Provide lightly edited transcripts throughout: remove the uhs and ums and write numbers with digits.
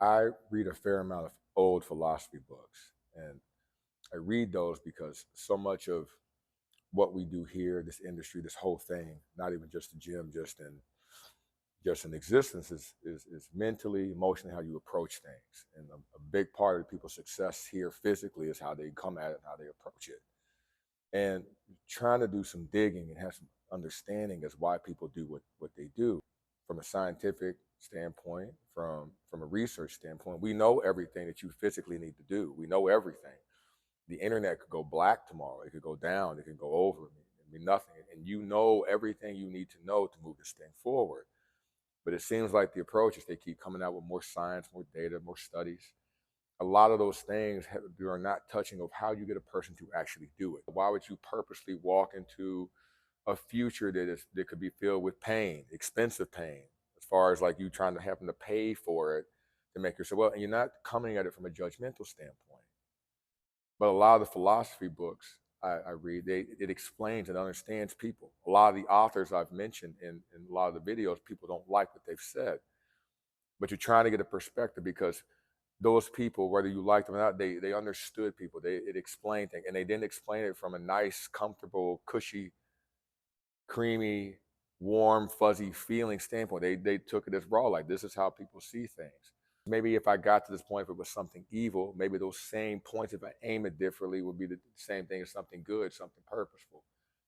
I read a fair amount of old philosophy books, and I read those because so much of what we do here, this industry, this whole thing, not even just the gym, just in existence, is mentally, emotionally how you approach things. And a big part of people's success here physically is how they come at it, how they approach it. And trying to do some digging and have some understanding as why people do what they do from a scientific standpoint, from a research standpoint. We know everything that you physically need to do. We know everything. The internet could go black tomorrow. It could go down. It could go over. I mean nothing. And you know everything you need to know to move this thing forward. But it seems like the approach is they keep coming out with more science, more data, more studies. A lot of those things are not touching of how you get a person to actually do it. Why would you purposely walk into a future that could be filled with pain, expensive pain, as far as like you trying to have them to pay for it to make yourself well, and you're not coming at it from a judgmental standpoint. But a lot of the philosophy books I read, it explains and understands people. A lot of the authors I've mentioned in a lot of the videos, people don't like what they've said. But you're trying to get a perspective because those people, whether you like them or not, they understood people. It explained things, and they didn't explain it from a nice, comfortable, cushy, creamy, warm, fuzzy feeling standpoint. They took it as raw, like this is how people see things. Maybe if I got to this point, if it was something evil, maybe those same points, if I aim it differently, would be the same thing as something good, something purposeful,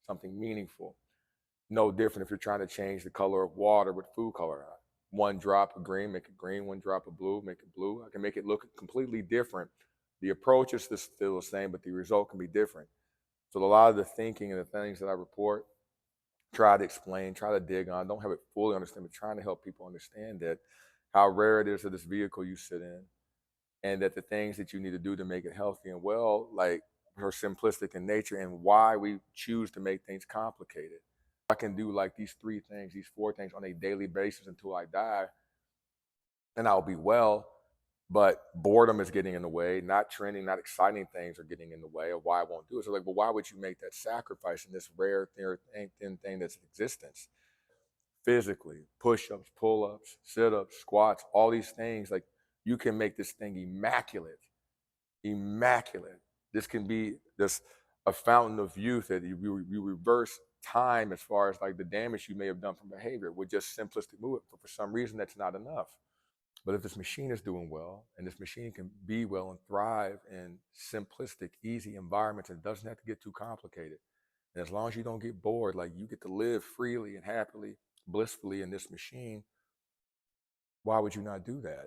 something meaningful. No different if you're trying to change the color of water with food color. One drop of green, make it green. One drop of blue, make it blue. I can make it look completely different. The approach is still the same, but the result can be different. So a lot of the thinking and the things that I report, try to explain, try to dig on, don't have it fully understand, but trying to help people understand that how rare it is that this vehicle you sit in, and that the things that you need to do to make it healthy and well, like, are simplistic in nature, and why we choose to make things complicated. I can do like these three things, these four things on a daily basis until I die, and I'll be well. But boredom is getting in the way, not trending, not exciting things are getting in the way of why I won't do it. So, like, well, why would you make that sacrifice in this rare thin thing that's in existence? Physically, push-ups, pull-ups, sit-ups, squats, all these things, like, you can make this thing immaculate, immaculate. This can be this a fountain of youth that you reverse time as far as like the damage you may have done from behavior with just simplistic movement. But for some reason, that's not enough. But if this machine is doing well, and this machine can be well and thrive in simplistic, easy environments, and it doesn't have to get too complicated. And as long as you don't get bored, like you get to live freely and happily, blissfully in this machine, why would you not do that?